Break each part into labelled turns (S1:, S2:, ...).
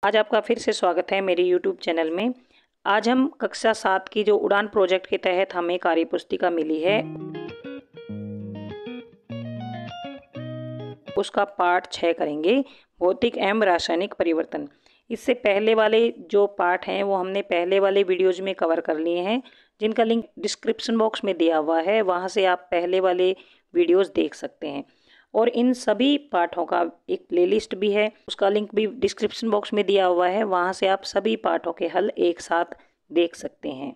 S1: आज आपका फिर से स्वागत है मेरे YouTube चैनल में। आज हम कक्षा 7 की जो उड़ान प्रोजेक्ट के तहत हमें कार्यपुस्तिका मिली है उसका पाठ 6 करेंगे, भौतिक एवं रासायनिक परिवर्तन। इससे पहले वाले जो पाठ हैं वो हमने पहले वाले वीडियोज में कवर कर लिए हैं, जिनका लिंक डिस्क्रिप्शन बॉक्स में दिया हुआ है। वहाँ से आप पहले वाले वीडियोज देख सकते हैं। और इन सभी पाठों का एक प्लेलिस्ट भी है, उसका लिंक भी डिस्क्रिप्शन बॉक्स में दिया हुआ है। वहाँ से आप सभी पाठों के हल एक साथ देख सकते हैं।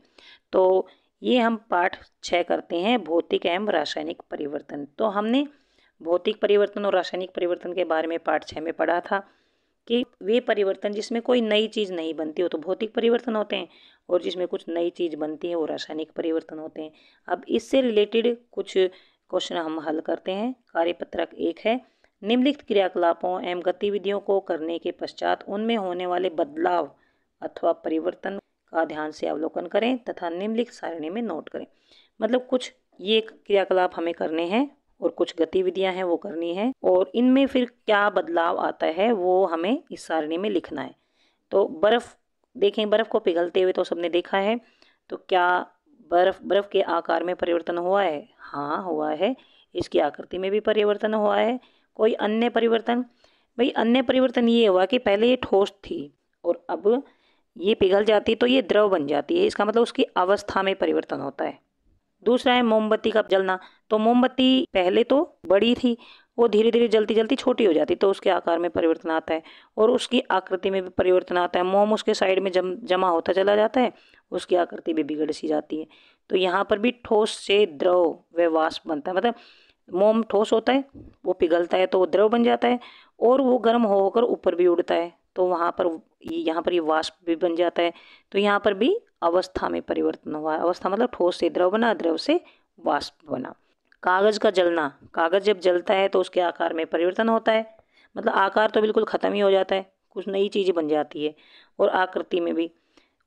S1: तो ये हम पाठ 6 करते हैं, भौतिक एवं रासायनिक परिवर्तन। तो हमने भौतिक परिवर्तन और रासायनिक परिवर्तन के बारे में पाठ 6 में पढ़ा था कि वे परिवर्तन जिसमें कोई नई चीज़ नहीं बनती हो तो भौतिक परिवर्तन होते हैं, और जिसमें कुछ नई चीज़ बनती है वो रासायनिक परिवर्तन होते हैं। अब इससे रिलेटेड कुछ क्वेश्चन हम हल करते हैं। कार्यपत्रक 1 है, निम्नलिखित क्रियाकलापों एवं गतिविधियों को करने के पश्चात उनमें होने वाले बदलाव अथवा परिवर्तन का ध्यान से अवलोकन करें तथा निम्नलिखित सारणी में नोट करें। मतलब कुछ ये क्रियाकलाप हमें करने हैं और कुछ गतिविधियां हैं वो करनी है, और इनमें फिर क्या बदलाव आता है वो हमें इस सारणी में लिखना है। तो बर्फ़ देखें, बर्फ़ को पिघलते हुए तो सबने देखा है। तो क्या बर्फ़ के आकार में परिवर्तन हुआ है? हाँ हुआ है। इसकी आकृति में भी परिवर्तन हुआ है। कोई अन्य परिवर्तन? भाई अन्य परिवर्तन ये हुआ कि पहले ये ठोस थी और अब ये पिघल जाती तो ये द्रव बन जाती है। इसका मतलब उसकी अवस्था में परिवर्तन होता है। दूसरा है मोमबत्ती का जलना। तो मोमबत्ती पहले तो बड़ी थी, वो धीरे धीरे जलती जलती छोटी हो जाती, तो उसके आकार में परिवर्तन आता है और उसकी आकृति में भी परिवर्तन आता है। मोम उसके साइड में जमा होता चला जाता है, उसकी आकृति भी बिगड़ सी जाती है। तो यहाँ पर भी ठोस से द्रव व वाष्प बनता है। मतलब मोम ठोस होता है, वो पिघलता है तो वो द्रव बन जाता है, और वो गर्म होकर ऊपर भी उड़ता है तो वहाँ पर यहाँ पर ये वाष्प भी बन जाता है। तो यहाँ पर भी अवस्था में परिवर्तन हुआ है। अवस्था मतलब ठोस से द्रव बना, द्रव से वाष्प बना। कागज का जलना, कागज जब जलता है तो उसके आकार में परिवर्तन होता है। मतलब आकार तो बिल्कुल ख़त्म ही हो जाता है, कुछ नई चीज़ बन जाती है, और आकृति में भी,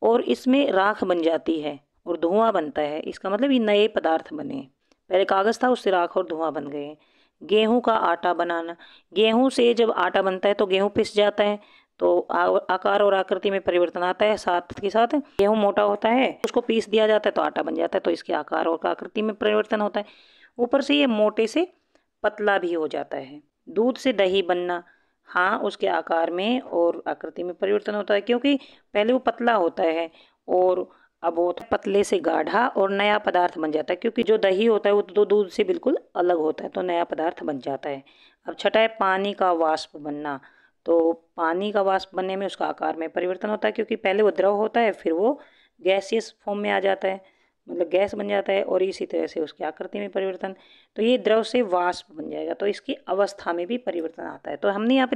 S1: और इसमें राख बन जाती है और धुआं बनता है। इसका मतलब ये नए पदार्थ बने। पहले कागज था, उससे राख और धुआं बन गए। गेहूं का आटा बनाना, गेहूं से जब आटा बनता है तो गेहूं पिस जाता है, तो आकार और आकृति में परिवर्तन आता है। साथ के साथ गेहूं मोटा होता है, उसको पीस दिया जाता है तो आटा बन जाता है, तो इसके आकार और आकृति में परिवर्तन होता है। ऊपर से ये मोटे से पतला भी हो जाता है। दूध से दही बनना, हाँ उसके आकार में और आकृति में परिवर्तन होता है, क्योंकि पहले वो पतला होता है और अब वो पतले से गाढ़ा और नया पदार्थ बन जाता है, क्योंकि जो दही होता है वो तो दूध से बिल्कुल अलग होता है, तो नया पदार्थ बन जाता है। अब छठा है पानी का वाष्प बनना। तो पानी का वाष्प बनने में उसका आकार में परिवर्तन होता है, क्योंकि पहले वो द्रव होता है फिर वो गैसियस फॉर्म में आ जाता है, मतलब गैस बन जाता है, और इसी तरह से उसकी आकृति में परिवर्तन। तो ये द्रव से वाष्प बन जाएगा, तो इसकी अवस्था में भी परिवर्तन आता है। तो हमने यहाँ पे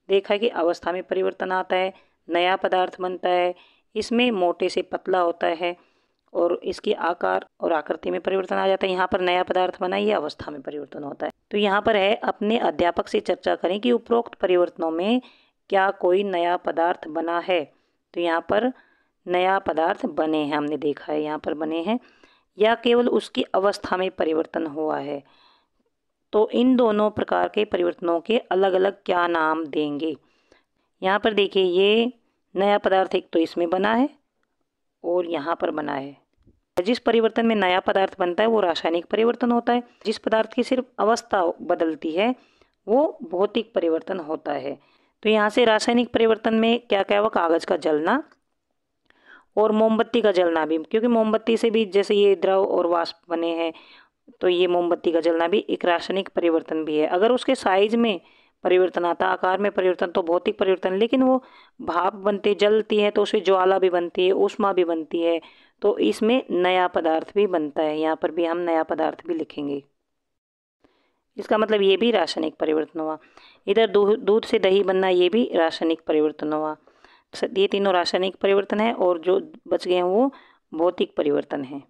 S1: देखा है कि अवस्था में परिवर्तन आता है, नया पदार्थ बनता है, इसमें मोटे से पतला होता है, और इसकी आकार और आकृति में परिवर्तन आ जाता है। यहाँ पर नया पदार्थ बना, ये अवस्था में परिवर्तन होता है। तो यहाँ पर है, अपने अध्यापक से चर्चा करें कि उपरोक्त परिवर्तनों में क्या कोई नया पदार्थ बना है। तो यहाँ पर नया पदार्थ बने हैं, हमने देखा है यहाँ पर बने हैं, या केवल उसकी अवस्था में परिवर्तन हुआ है। तो इन दोनों प्रकार के परिवर्तनों के अलग अलग क्या नाम देंगे। यहाँ पर देखिए, ये नया पदार्थ एक तो इसमें बना है और यहाँ पर बना है। जिस परिवर्तन में नया पदार्थ बनता है वो रासायनिक परिवर्तन होता है। जिस पदार्थ की सिर्फ अवस्था बदलती है वो भौतिक परिवर्तन होता है। तो यहाँ से रासायनिक परिवर्तन में क्या क्या हुआ? कागज का जलना और मोमबत्ती का जलना भी, क्योंकि मोमबत्ती से भी जैसे ये द्रव और वाष्प बने हैं, तो ये मोमबत्ती का जलना भी एक रासायनिक परिवर्तन भी है। अगर उसके साइज में परिवर्तन आता, आकार में परिवर्तन, तो भौतिक परिवर्तन। लेकिन वो भाप बनते जलती है तो उसमें ज्वाला भी बनती है, ऊष्मा भी बनती है, तो इसमें नया पदार्थ भी बनता है। यहाँ पर भी हम नया पदार्थ भी लिखेंगे। इसका मतलब ये भी रासायनिक परिवर्तन हुआ। इधर दूध से दही बनना, ये भी रासायनिक परिवर्तन हुआ। ये तीनों रासायनिक परिवर्तन है, और जो बच गए हैं वो भौतिक परिवर्तन है।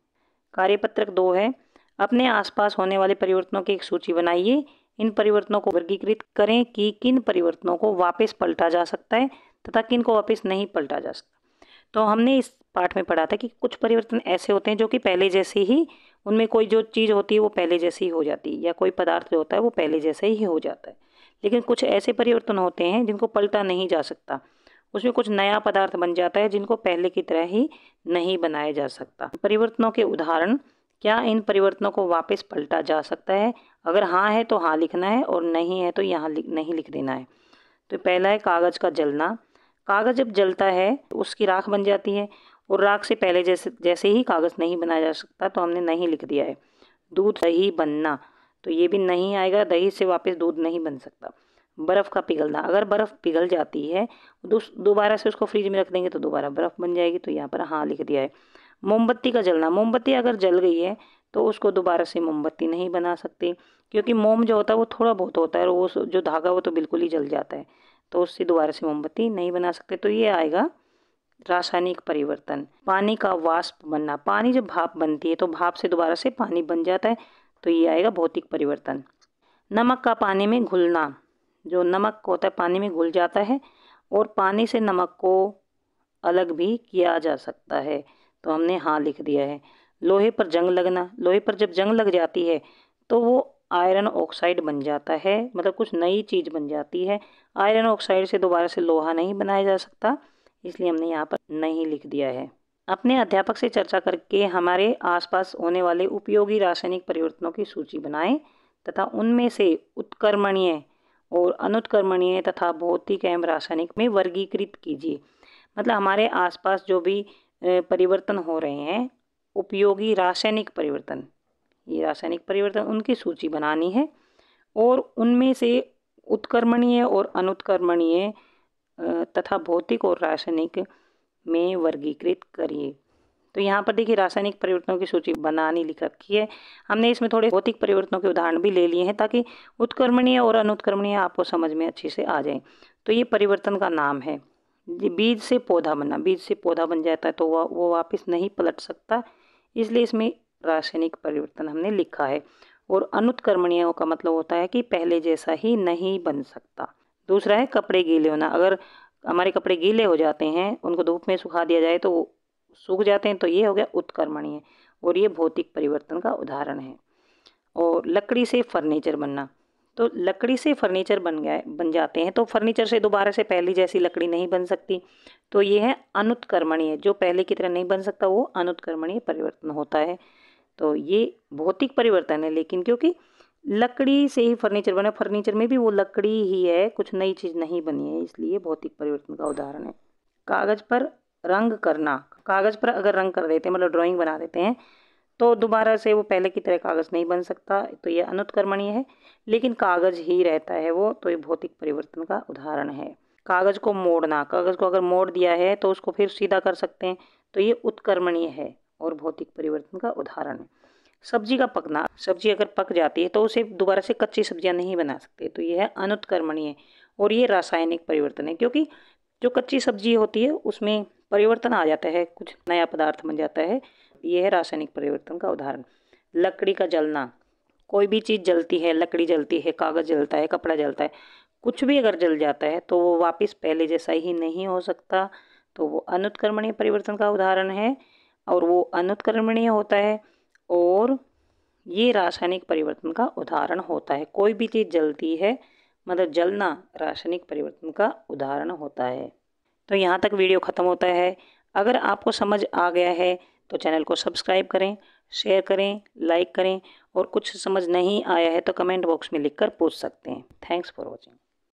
S1: कार्यपत्रक 2 है, अपने आसपास होने वाले परिवर्तनों की एक सूची बनाइए। इन परिवर्तनों को वर्गीकृत करें कि किन परिवर्तनों को वापस पलटा जा सकता है तथा किन को वापस नहीं पलटा जा सकता। तो हमने इस पाठ में पढ़ा था कि कुछ परिवर्तन ऐसे होते हैं जो कि पहले जैसे ही, उनमें कोई जो चीज़ होती है वो पहले जैसी ही हो जाती है, या कोई पदार्थ जो होता है वो पहले जैसे ही हो जाता है। लेकिन कुछ ऐसे परिवर्तन होते हैं जिनको पलटा नहीं जा सकता, उसमें कुछ नया पदार्थ बन जाता है जिनको पहले की तरह ही नहीं बनाया जा सकता। परिवर्तनों के उदाहरण, क्या इन परिवर्तनों को वापस पलटा जा सकता है? अगर हाँ है तो हाँ लिखना है और नहीं है तो यहाँ नहीं लिख देना है। तो पहला है कागज़ का जलना। कागज़ जब जलता है उसकी राख बन जाती है और राख से पहले जैसे ही कागज़ नहीं बनाया जा सकता, तो हमने नहीं लिख दिया है। दूध दही बनना, तो ये भी नहीं आएगा, दही से वापस दूध नहीं बन सकता। बर्फ़ का पिघलना, अगर बर्फ़ पिघल जाती है दोबारा से उसको फ्रिज में रख देंगे तो दोबारा बर्फ़ बन जाएगी, तो यहाँ पर हाँ लिख दिया है। मोमबत्ती का जलना, मोमबत्ती अगर जल गई है तो उसको दोबारा से मोमबत्ती नहीं बना सकते, क्योंकि मोम जो होता है वो थोड़ा बहुत होता है और वो जो धागा वो तो बिल्कुल ही जल जाता है, तो उससे दोबारा से मोमबत्ती नहीं बना सकते। तो ये आएगा रासायनिक परिवर्तन। पानी का वाष्प बनना, पानी जब भाप बनती है तो भाप से दोबारा से पानी बन जाता है, तो ये आएगा भौतिक परिवर्तन। नमक का पानी में घुलना, जो नमक होता है पानी में घुल जाता है और पानी से नमक को अलग भी किया जा सकता है, तो हमने हाँ लिख दिया है। लोहे पर जंग लगना, लोहे पर जब जंग लग जाती है तो वो आयरन ऑक्साइड बन जाता है, मतलब कुछ नई चीज़ बन जाती है। आयरन ऑक्साइड से दोबारा से लोहा नहीं बनाया जा सकता, इसलिए हमने यहाँ पर नहीं लिख दिया है। अपने अध्यापक से चर्चा करके हमारे आसपास होने वाले उपयोगी रासायनिक परिवर्तनों की सूची बनाएं तथा उनमें से उत्क्रमणीय और अनुत्क्रमणीय तथा भौतिक एवं रासायनिक में वर्गीकृत कीजिए। मतलब हमारे आसपास जो भी परिवर्तन हो रहे हैं, उपयोगी रासायनिक परिवर्तन, ये रासायनिक परिवर्तन, उनकी सूची बनानी है और उनमें से उत्क्रमणीय और अनुत्क्रमणीय तथा भौतिक और रासायनिक में वर्गीकृत करिए। तो यहाँ पर देखिए रासायनिक परिवर्तनों की सूची बनानी लिख रखी है। हमने इसमें थोड़े भौतिक परिवर्तनों के उदाहरण भी ले लिए हैं ताकि उत्क्रमणीय और अनुत्क्रमणीय आपको समझ में अच्छे से आ जाए। तो ये परिवर्तन का नाम है। बीज से पौधा बनना, बीज से पौधा बन जाता है तो वो वापस नहीं पलट सकता, इसलिए इसमें रासायनिक परिवर्तन हमने लिखा है। और अनुत्क्रमणीय का मतलब होता है कि पहले जैसा ही नहीं बन सकता। दूसरा है कपड़े गीले होना, अगर हमारे कपड़े गीले हो जाते हैं, उनको धूप में सुखा दिया जाए तो वो सूख जाते हैं, तो ये हो गया उत्क्रमणीय और ये भौतिक परिवर्तन का उदाहरण है। और लकड़ी से फर्नीचर बनना, तो लकड़ी से फर्नीचर बन जाते हैं, तो फर्नीचर से दोबारा से पहले जैसी लकड़ी नहीं बन सकती, तो ये है अनुत्क्रमणीय, जो पहले की तरह नहीं बन सकता वो अनुत्क्रमणीय परिवर्तन होता है। तो ये भौतिक परिवर्तन है, लेकिन क्योंकि लकड़ी से ही फर्नीचर बना, फर्नीचर में भी वो लकड़ी ही है, कुछ नई चीज़ नहीं बनी है, इसलिए भौतिक परिवर्तन का उदाहरण है। कागज़ पर रंग करना, कागज़ पर अगर रंग कर देते हैं, मतलब ड्राइंग बना देते हैं, तो दोबारा से वो पहले की तरह कागज़ नहीं बन सकता, तो ये अनुत्क्रमणीय है, लेकिन कागज़ ही रहता है वो, तो ये भौतिक परिवर्तन का उदाहरण है। कागज़ को मोड़ना, कागज़ को अगर मोड़ दिया है तो उसको फिर सीधा कर सकते हैं, तो ये उत्क्रमणीय है और भौतिक परिवर्तन का उदाहरण है। सब्जी का पकना, सब्जी अगर पक जाती है तो उसे दोबारा से कच्ची सब्जियां नहीं बना सकते, तो ये है अनुत्क्रमणीय और ये रासायनिक परिवर्तन है, क्योंकि जो कच्ची सब्जी होती है उसमें परिवर्तन आ जाता है, कुछ नया पदार्थ बन जाता है, ये है रासायनिक परिवर्तन का उदाहरण। लकड़ी का जलना, कोई भी चीज़ जलती है, लकड़ी जलती है, कागज़ जलता है, कपड़ा जलता है, कुछ भी अगर जल जाता है तो वो वापस पहले जैसा ही नहीं हो सकता, तो वो अनुत्क्रमणीय परिवर्तन का उदाहरण है और वो अनुत्क्रमणीय होता है और ये रासायनिक परिवर्तन का उदाहरण होता है। कोई भी चीज़ जलती है, मतलब जलना रासायनिक परिवर्तन का उदाहरण होता है। तो यहाँ तक वीडियो ख़त्म होता है। अगर आपको समझ आ गया है तो चैनल को सब्सक्राइब करें, शेयर करें, लाइक करें और कुछ समझ नहीं आया है तो कमेंट बॉक्स में लिखकर पूछ सकते हैं। Thanks for watching.